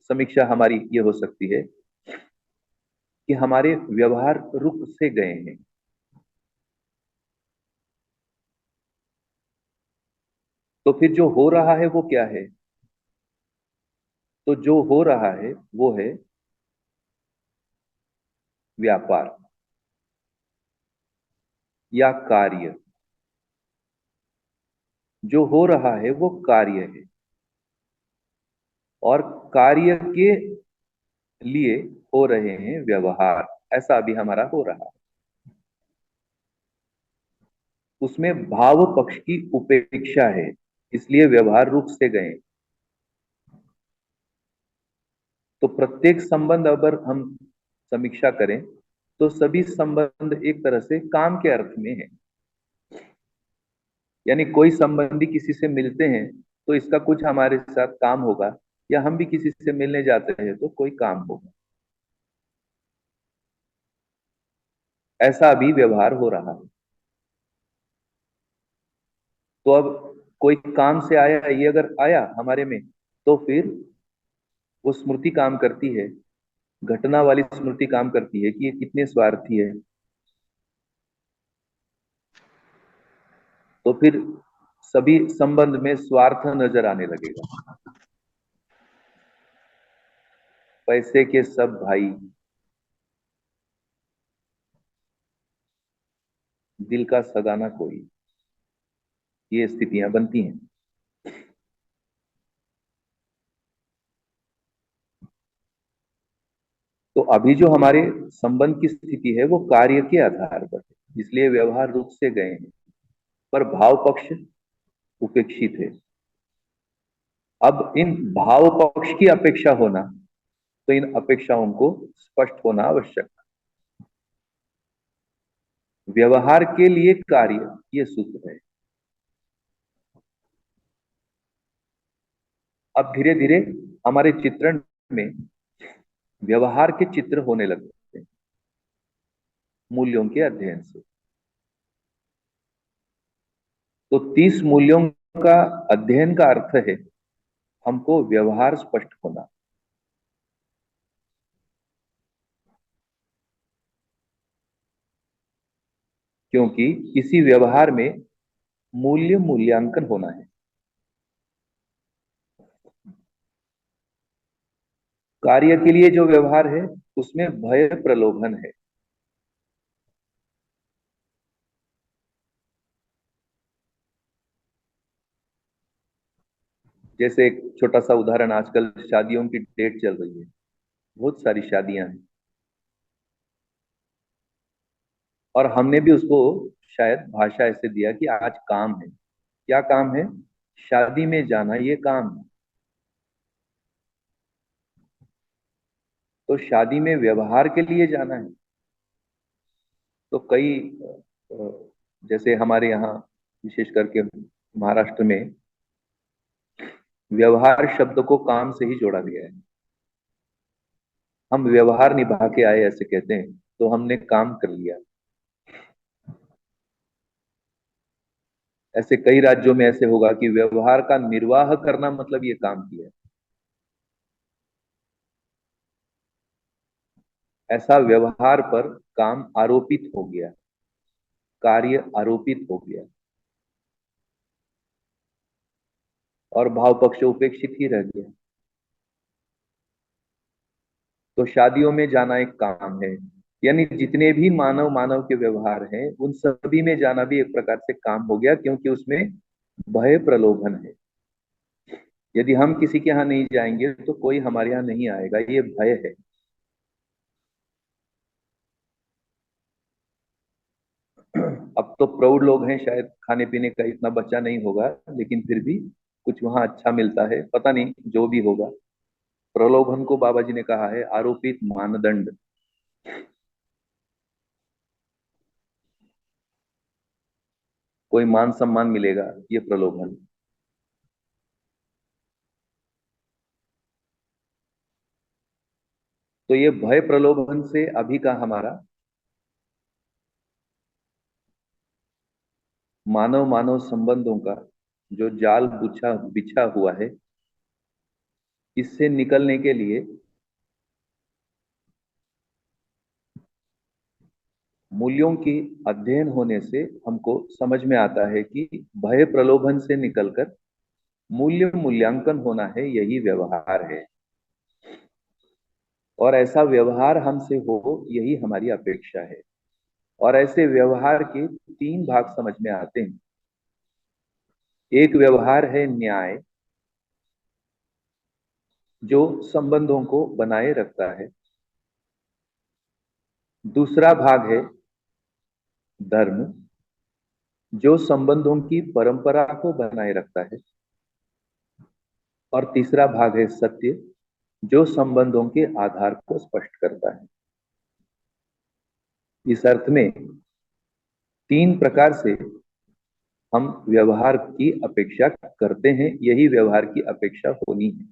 समीक्षा हमारी ये हो सकती है कि हमारे व्यवहार रुक से गए हैं। तो फिर जो हो रहा है वो क्या है? तो जो हो रहा है वो है व्यापार या कार्य। जो हो रहा है वो कार्य है, और कार्य के लिए हो रहे हैं व्यवहार। ऐसा अभी हमारा हो रहा है। उसमें भाव पक्ष की उपेक्षा है, इसलिए व्यवहार रुक से गए। तो प्रत्येक संबंध अगर हम समीक्षा करें तो सभी संबंध एक तरह से काम के अर्थ में है। यानी कोई संबंधी किसी से मिलते हैं तो इसका कुछ हमारे साथ काम होगा, या हम भी किसी से मिलने जाते हैं तो कोई काम होगा। ऐसा अभी व्यवहार हो रहा है। तो अब कोई काम से आया, ये अगर आया हमारे में, तो फिर वो स्मृति काम करती है, घटना वाली स्मृति काम करती है कि ये कितने स्वार्थी है। तो फिर सभी संबंध में स्वार्थ नजर आने लगेगा। पैसे के सब भाई, दिल का सगाना कोई, ये स्थितियां बनती हैं। तो अभी जो हमारे संबंध की स्थिति है वो कार्य के आधार पर है, इसलिए व्यवहार रुक से गए हैं, पर भाव पक्ष उपेक्षित है। अब इन भाव पक्ष की अपेक्षा होना, तो इन अपेक्षाओं को स्पष्ट होना आवश्यक। व्यवहार के लिए कार्य, ये सूत्र है। अब धीरे धीरे हमारे चित्रण में व्यवहार के चित्र होने लगते हैं मूल्यों के अध्ययन से। तो 30 मूल्यों का अध्ययन का अर्थ है हमको व्यवहार स्पष्ट होना। क्योंकि किसी व्यवहार में मूल्य मूल्यांकन होना है। कार्य के लिए जो व्यवहार है उसमें भय प्रलोभन है। जैसे एक छोटा सा उदाहरण, आजकल शादियों की डेट चल रही है, बहुत सारी शादियां हैं। और हमने भी उसको शायद भाषा ऐसे दिया कि आज काम है। क्या काम है? शादी में जाना, ये काम है। तो शादी में व्यवहार के लिए जाना है। तो कई जैसे हमारे यहाँ विशेष करके महाराष्ट्र में व्यवहार शब्द को काम से ही जोड़ा गया है। हम व्यवहार निभा के आए ऐसे कहते हैं, तो हमने काम कर लिया। ऐसे कई राज्यों में ऐसे होगा कि व्यवहार का निर्वाह करना मतलब ये काम किया। ऐसा व्यवहार पर काम आरोपित हो गया, कार्य आरोपित हो गया और भाव पक्ष उपेक्षित ही रह गया। तो शादियों में जाना एक काम है, यानी जितने भी मानव मानव के व्यवहार हैं उन सभी में जाना भी एक प्रकार से काम हो गया, क्योंकि उसमें भय प्रलोभन है। यदि हम किसी के यहाँ नहीं जाएंगे तो कोई हमारे यहाँ नहीं आएगा, ये भय है। अब तो प्रौढ़ लोग हैं, शायद खाने पीने का इतना बचा नहीं होगा, लेकिन फिर भी कुछ वहां अच्छा मिलता है, पता नहीं जो भी होगा। प्रलोभन को बाबा जी ने कहा है आरोपित मानदंड। कोई मान सम्मान मिलेगा, ये प्रलोभन। तो ये भय प्रलोभन से अभी का हमारा मानव मानव संबंधों का जो जाल बिछा बिछा हुआ है, इससे निकलने के लिए मूल्यों की अध्ययन होने से हमको समझ में आता है कि भय प्रलोभन से निकलकर मूल्य मूल्यांकन होना है, यही व्यवहार है। और ऐसा व्यवहार हमसे हो, यही हमारी अपेक्षा है। और ऐसे व्यवहार के तीन भाग समझ में आते हैं। एक व्यवहार है न्याय, जो संबंधों को बनाए रखता है। दूसरा भाग है धर्म, जो संबंधों की परंपरा को बनाए रखता है। और तीसरा भाग है सत्य, जो संबंधों के आधार को स्पष्ट करता है। इस अर्थ में तीन प्रकार से हम व्यवहार की अपेक्षा करते हैं, यही व्यवहार की अपेक्षा होनी है।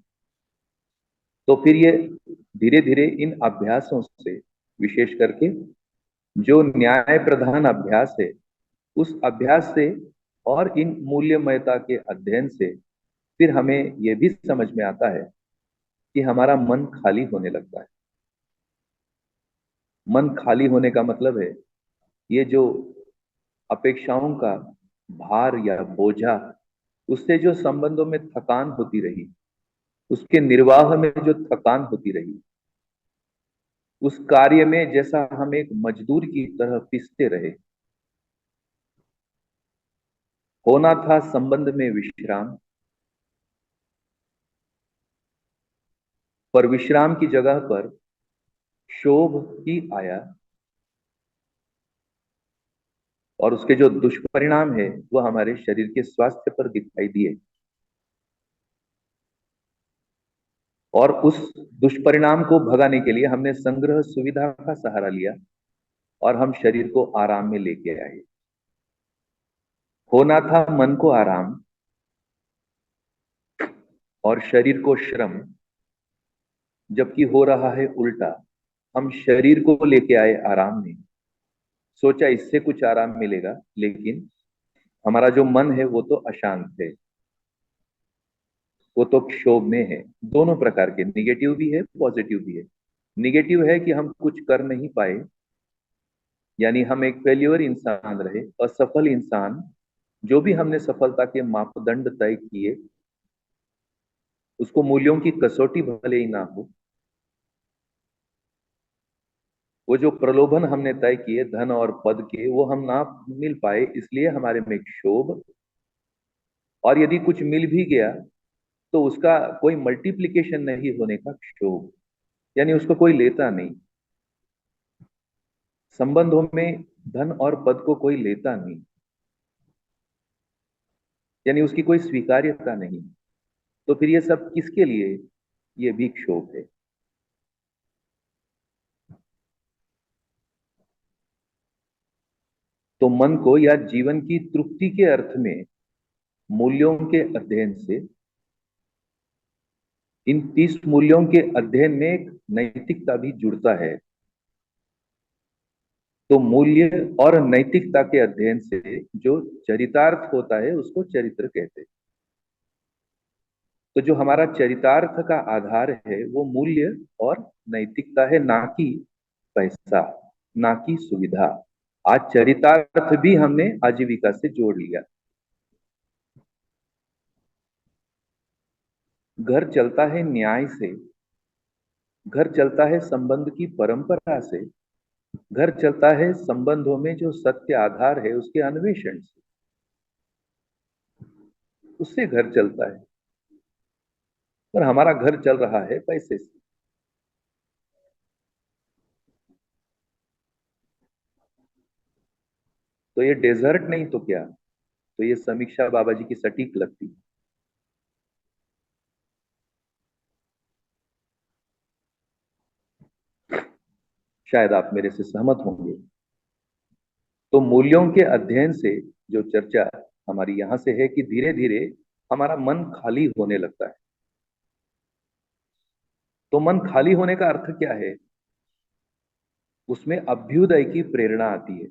तो फिर ये धीरे धीरे इन अभ्यासों से, विशेष करके जो न्याय प्रधान अभ्यास है, उस अभ्यास से और इन मूल्यमयता के अध्ययन से फिर हमें यह भी समझ में आता है कि हमारा मन खाली होने लगता है। मन खाली होने का मतलब है ये जो अपेक्षाओं का भार या बोझा, उससे जो संबंधों में थकान होती रही, उसके निर्वाह में जो थकान होती रही, उस कार्य में जैसा हम एक मजदूर की तरह पिसते रहे। होना था संबंध में विश्राम, पर विश्राम की जगह पर क्षोभ ही आया, और उसके जो दुष्परिणाम है वह हमारे शरीर के स्वास्थ्य पर दिखाई दिए। और उस दुष्परिणाम को भगाने के लिए हमने संग्रह सुविधा का सहारा लिया और हम शरीर को आराम में लेके आए। होना था मन को आराम और शरीर को श्रम, जबकि हो रहा है उल्टा। हम शरीर को लेके आए आराम में, सोचा इससे कुछ आराम मिलेगा, लेकिन हमारा जो मन है वो तो अशांत है, वो तो क्षोभ में है। दोनों प्रकार के, निगेटिव भी है पॉजिटिव भी है। निगेटिव है कि हम कुछ कर नहीं पाए, यानी हम एक फेल्योर इंसान रहे, असफल इंसान। जो भी हमने सफलता के मापदंड तय किए, उसको मूल्यों की कसौटी भले ही ना हो, वो जो प्रलोभन हमने तय किए धन और पद के, वो हम ना मिल पाए, इसलिए हमारे में क्षोभ। और यदि कुछ मिल भी गया तो उसका कोई मल्टीप्लिकेशन नहीं होने का क्षोभ, यानी उसको कोई लेता नहीं। संबंधों में धन और पद को कोई लेता नहीं, यानी उसकी कोई स्वीकार्यता नहीं, तो फिर ये सब किसके लिए? ये भी क्षोभ है। तो मन को या जीवन की तृप्ति के अर्थ में मूल्यों के अध्ययन से, इन 30 मूल्यों के अध्ययन में एक नैतिकता भी जुड़ता है। तो मूल्य और नैतिकता के अध्ययन से जो चरितार्थ होता है उसको चरित्र कहते हैं। तो जो हमारा चरितार्थ का आधार है वो मूल्य और नैतिकता है, ना कि पैसा, ना कि सुविधा। आज चरितार्थ भी हमने आजीविका से जोड़ लिया। घर चलता है न्याय से, घर चलता है संबंध की परंपरा से, घर चलता है संबंधों में जो सत्य आधार है उसके अन्वेषण से, उससे घर चलता है। पर हमारा घर चल रहा है पैसे से। तो ये डेजर्ट नहीं तो क्या? तो ये समीक्षा बाबा जी की सटीक लगती है। शायद आप मेरे से सहमत होंगे। तो मूल्यों के अध्ययन से जो चर्चा हमारी यहां से है कि धीरे धीरे हमारा मन खाली होने लगता है। तो मन खाली होने का अर्थ क्या है? उसमें अभ्युदय की प्रेरणा आती है।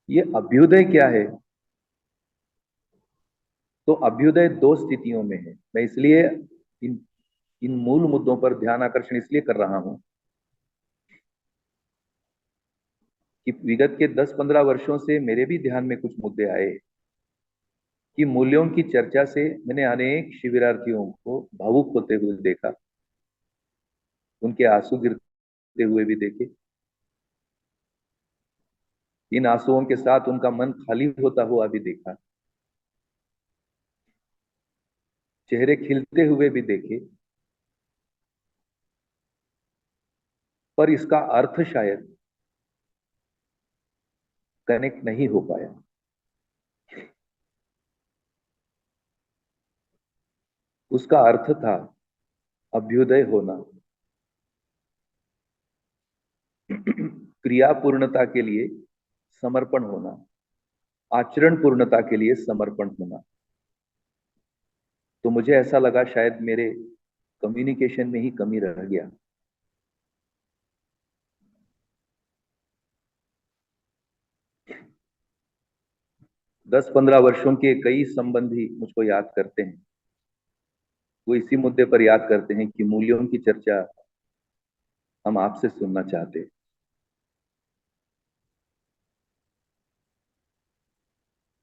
ये अभ्युदय क्या है? तो अभ्युदय दो स्थितियों में है। मैं इसलिए इन इन मूल मुद्दों पर ध्यान आकर्षण इसलिए कर रहा हूं कि विगत के 10-15 वर्षों से मेरे भी ध्यान में कुछ मुद्दे आए कि मूल्यों की चर्चा से मैंने अनेक शिविरार्थियों को भावुक होते हुए देखा, उनके आंसू गिरते हुए भी देखे। इन आंसुओं के साथ उनका मन खाली होता हुआ भी देखा, चेहरे खिलते हुए भी देखे। पर इसका अर्थ शायद कनेक्ट नहीं हो पाया। उसका अर्थ था अभ्युदय होना, क्रिया पूर्णता के लिए समर्पण होना, आचरण पूर्णता के लिए समर्पण होना। तो मुझे ऐसा लगा शायद मेरे कम्युनिकेशन में ही कमी रह गया। दस 15 वर्षों के कई संबंधी मुझको याद करते हैं, वो इसी मुद्दे पर याद करते हैं कि मूल्यों की चर्चा हम आपसे सुनना चाहते हैं।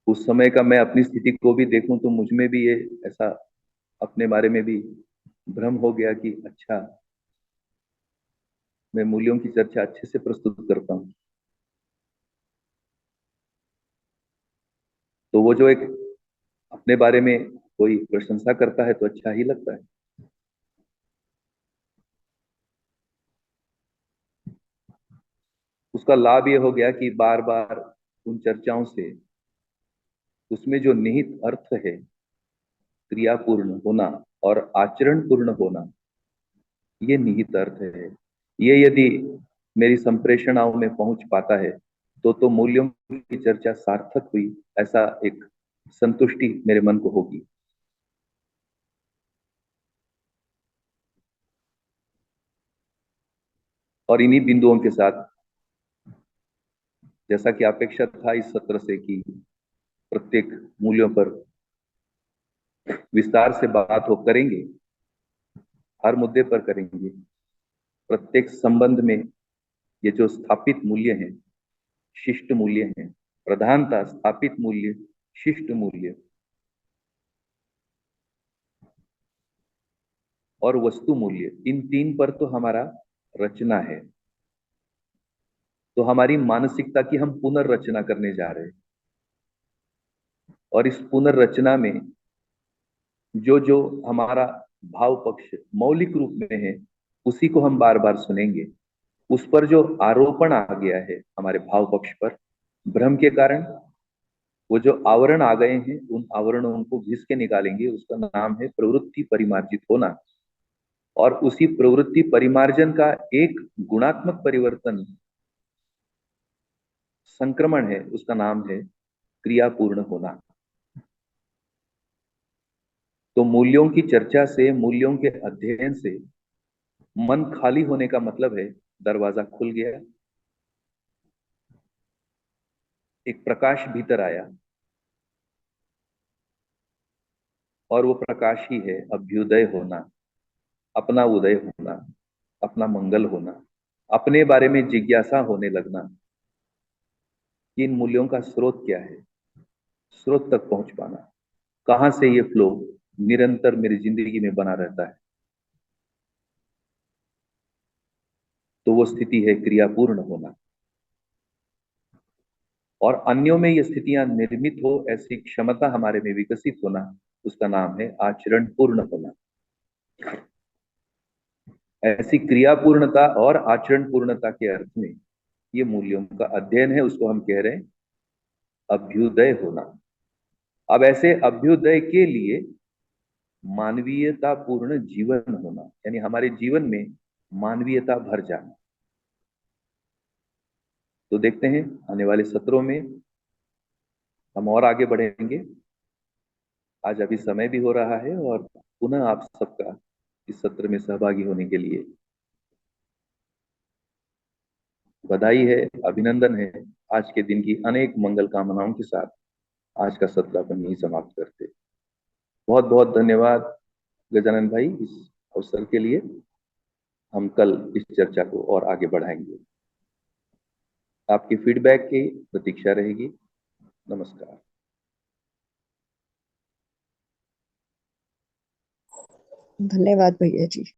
उस समय का मैं अपनी स्थिति को भी देखूं तो मुझ में भी ये ऐसा अपने बारे में भी भ्रम हो गया कि अच्छा, मैं मूल्यों की चर्चा अच्छे से प्रस्तुत करता हूं। तो वो जो एक अपने बारे में कोई प्रशंसा करता है तो अच्छा ही लगता है। उसका लाभ ये हो गया कि बार बार उन चर्चाओं से उसमें जो निहित अर्थ है, क्रियापूर्ण होना और आचरण पूर्ण होना, ये निहित अर्थ है। ये यदि मेरी संप्रेषणाओं में पहुंच पाता है तो मूल्यों की चर्चा सार्थक हुई, ऐसा एक संतुष्टि मेरे मन को होगी। और इन्हीं बिंदुओं के साथ, जैसा कि अपेक्षा था इस सत्र से कि प्रत्येक मूल्यों पर विस्तार से बात हो करेंगे, हर मुद्दे पर करेंगे। प्रत्येक संबंध में ये जो स्थापित मूल्य हैं, शिष्ट मूल्य हैं, प्रधानता स्थापित मूल्य, शिष्ट मूल्य और वस्तु मूल्य, इन तीन पर तो हमारा रचना है। तो हमारी मानसिकता की हम पुनर्रचना करने जा रहे हैं। और इस पुनर्रचना में जो जो हमारा भाव पक्ष मौलिक रूप में है, उसी को हम बार बार सुनेंगे, उस पर जो आरोपण आ गया है हमारे भाव पक्ष पर भ्रम के कारण, वो जो आवरण आ गए हैं उन आवरणों को घिस के निकालेंगे, उसका नाम है प्रवृत्ति परिमार्जित होना। और उसी प्रवृत्ति परिमार्जन का एक गुणात्मक परिवर्तन संक्रमण है, उसका नाम है क्रियापूर्ण होना। तो मूल्यों की चर्चा से, मूल्यों के अध्ययन से मन खाली होने का मतलब है दरवाजा खुल गया, एक प्रकाश भीतर आया, और वो प्रकाश ही है अभ्युदय होना, अपना उदय होना, अपना मंगल होना, अपने बारे में जिज्ञासा होने लगना। कि इन मूल्यों का स्रोत क्या है, स्रोत तक पहुंच पाना, कहां से ये फ्लो निरंतर मेरी जिंदगी में बना रहता है, तो वो स्थिति है क्रियापूर्ण होना। और अन्यों में ये स्थितियां निर्मित हो, ऐसी क्षमता हमारे में विकसित होना, उसका नाम है आचरण पूर्ण होना। ऐसी क्रियापूर्णता और आचरण पूर्णता के अर्थ में ये मूल्यों का अध्ययन है, उसको हम कह रहे हैं अभ्युदय होना। अब ऐसे अभ्युदय के लिए मानवीयता पूर्ण जीवन होना, यानी हमारे जीवन में मानवीयता भर जाना। तो देखते हैं आने वाले सत्रों में हम और आगे बढ़ेंगे। आज अभी समय भी हो रहा है, और पुनः आप सबका इस सत्र में सहभागी होने के लिए बधाई है, अभिनंदन है। आज के दिन की अनेक मंगल कामनाओं के साथ आज का सत्र अपन यही समाप्त करते। बहुत बहुत धन्यवाद गजानन भाई इस अवसर के लिए। हम कल इस चर्चा को और आगे बढ़ाएंगे। आपकी फीडबैक की प्रतीक्षा रहेगी। नमस्कार। धन्यवाद भैया जी।